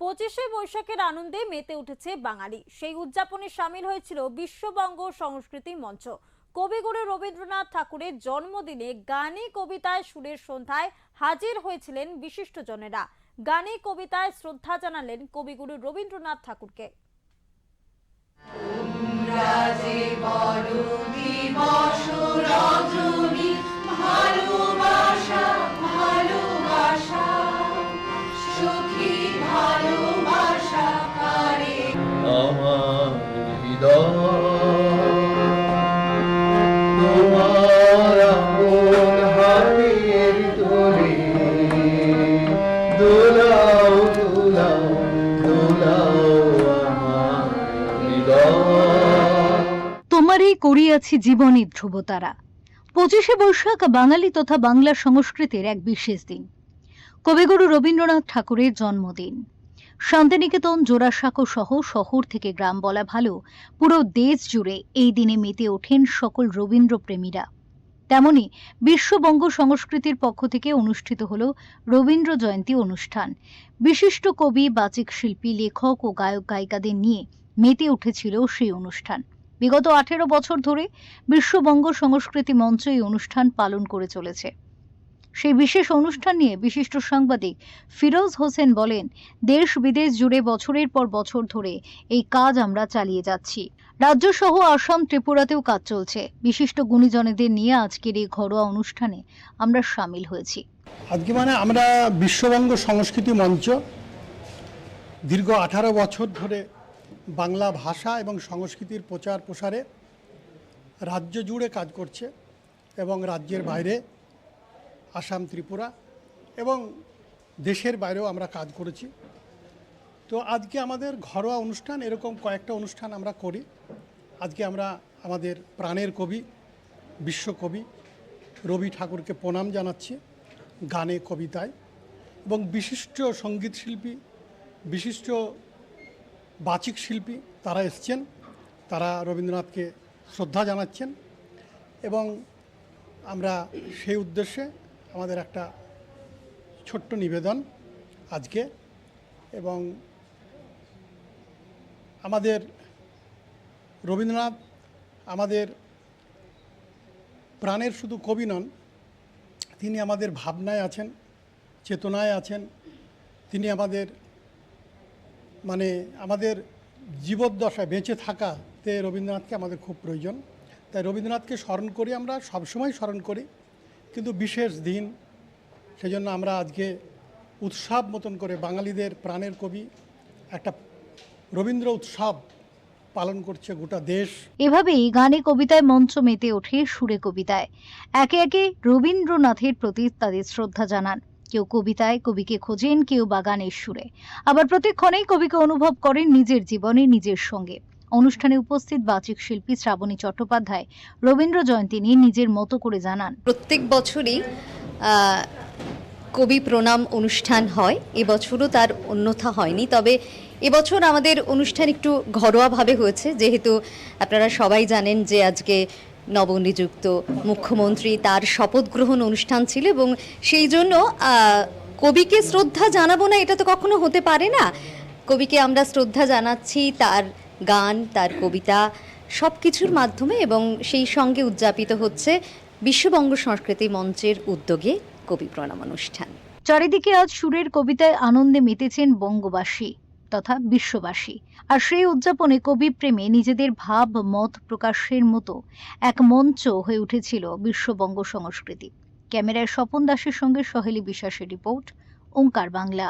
পঁচিশে বৈশাখের আনন্দে মেতে উঠেছে বাঙালি। সেই উদযাপনে সামিল হয়েছিল বিশ্ববঙ্গ সংস্কৃতি মঞ্চ। কবিগুরু রবীন্দ্রনাথ ঠাকুরের জন্মদিনে গানে কবিতায় সুরের সন্ধ্যায় হাজির হয়েছিলেন বিশিষ্টজনেরা। গানে কবিতায় শ্রদ্ধা জানালেন কবিগুরু রবীন্দ্রনাথ ঠাকুরকে। আমার হৃদয় তোমার আপন হাতের তোরে দোলাও দোলাও দোলাও আমার হৃদয়। তোমারই করিয়াছি জীবনী ধ্রুবতারা। 25শে বৈশাখ বাঙালি তথা বাংলা সংস্কৃতির এক বিশেষ দিন। কবিগুরু রবীন্দ্রনাথ ঠাকুরের জন্মদিন। শান্তিনিকেতন, জোড়াসাঁকো সহ শহর থেকে গ্রাম বলা ভালো, পুরো দেশ জুড়ে এই দিনে মেতে ওঠেন সকল রবীন্দ্র প্রেমীরা। তেমনি বিশ্ববঙ্গ সংস্কৃতির পক্ষ থেকে অনুষ্ঠিত হল রবীন্দ্র জয়ন্তী অনুষ্ঠান। বিশিষ্ট কবি, বাচিক শিল্পী, লেখক ও গায়ক গায়িকাদের নিয়ে মেতে উঠেছিল সেই অনুষ্ঠান। বিগত 18 বছর ধরে বিশ্ববঙ্গ সংস্কৃতি মঞ্চ এই অনুষ্ঠান পালন করে চলেছে। সেই বিশেষ অনুষ্ঠান নিয়ে বিশিষ্ট সাংবাদিক ফিরোজ হোসেন বলেন, দেশ বিদেশ জুড়ে বছরের পর বছর ধরে এই কাজ আমরা চালিয়ে যাচ্ছি। রাজ্য সহ আসাম, ত্রিপুরাতেও কাজ চলছে। বিশিষ্ট গুণীজনেদের নিয়ে আজকের এই ঘরোয়া অনুষ্ঠানে আমরা সামিল হয়েছি। আজকে আমরা বিশ্ববঙ্গ সংস্কৃতি মঞ্চ দীর্ঘ 18 বছর ধরে বাংলা ভাষা এবং সংস্কৃতির প্রচার প্রসারে রাজ্য জুড়ে কাজ করছে এবং রাজ্যের বাইরে আসাম, ত্রিপুরা এবং দেশের বাইরেও আমরা কাজ করেছি। তো আজকে আমাদের ঘরোয়া অনুষ্ঠান, এরকম কয়েকটা অনুষ্ঠান আমরা করি। আজকে আমরা আমাদের প্রাণের কবি, বিশ্বকবি রবি ঠাকুরকে প্রণাম জানাচ্ছি গানে কবিতায়, এবং বিশিষ্ট সঙ্গীত শিল্পী, বিশিষ্ট বাচিক শিল্পী তারা এসছেন, তারা রবীন্দ্রনাথকে শ্রদ্ধা জানাচ্ছেন। এবং আমরা সেই উদ্দেশ্যে আমাদের একটা ছোট্ট নিবেদন আজকে, এবং আমাদের রবীন্দ্রনাথ আমাদের প্রাণের শুধু কবি নন, তিনি আমাদের ভাবনায় আছেন, চেতনায় আছেন। তিনি আমাদের আমাদের জীবদ্দশায় বেঁচে থাকাতে রবীন্দ্রনাথকে আমাদের খুব প্রয়োজন। তাই রবীন্দ্রনাথকে স্মরণ করি, আমরা সবসময় স্মরণ করি, কিন্তু বিশেষ দিন সেজন্য আমরা আজকে উৎসব মতন করে বাঙালিদের প্রাণের কবি একটা রবীন্দ্র উৎসব পালন করছে গোটা দেশ। এভাবেই গানে কবিতায় মঞ্চ মেতে ওঠে সুরে কবিতায়। একে একে রবীন্দ্রনাথের প্রতি তাদের শ্রদ্ধা জানান। কেউ কবিতায় কবিকে খোঁজেন, কেউ বা গানের সুরে, আবার প্রতিক্ষণেই কবিকে অনুভব করেন নিজের জীবনে, নিজের সঙ্গে। অনুষ্ঠানে উপস্থিত বাচিক শিল্পী শ্রাবণী চট্টোপাধ্যায় রবীন্দ্র জয়ন্তী নিয়ে নিজের মতো করে জানান, প্রত্যেক বছরই কবি প্রণাম অনুষ্ঠান হয়, এবছরও তার অন্যথা হয়নি। তবে এবছর আমাদের অনুষ্ঠান একটু ঘরোয়াভাবে হয়েছে, যেহেতু আপনারা সবাই জানেন যে আজকে নবনিযুক্ত মুখ্যমন্ত্রী তার শপথ গ্রহণ অনুষ্ঠান ছিল, এবং সেই জন্য কবিকে শ্রদ্ধা জানাবো না এটা তো কখনো হতে পারে না। কবিকে আমরা শ্রদ্ধা জানাচ্ছি তার গান, তার কবিতা সব কিছুর মাধ্যমে, এবং সেই সঙ্গে উদযাপিত হচ্ছে বিশ্ববঙ্গ সংস্কৃতি মঞ্চের উদ্যোগে কবি প্রণাম অনুষ্ঠান। চারিদিকে আজ সুরের কবিতায় আনন্দে মেতেছেন বঙ্গবাসী তথা বিশ্ববাসী। আর সেই উদযাপনে কবি প্রেমে নিজেদের ভাব মত প্রকাশের মতো এক মঞ্চ হয়ে উঠেছিল বিশ্ববঙ্গ সংস্কৃতি। ক্যামেরায় স্বপন দাসের সঙ্গে সহেলি বিশ্বাসের রিপোর্ট, ওঙ্কার বাংলা।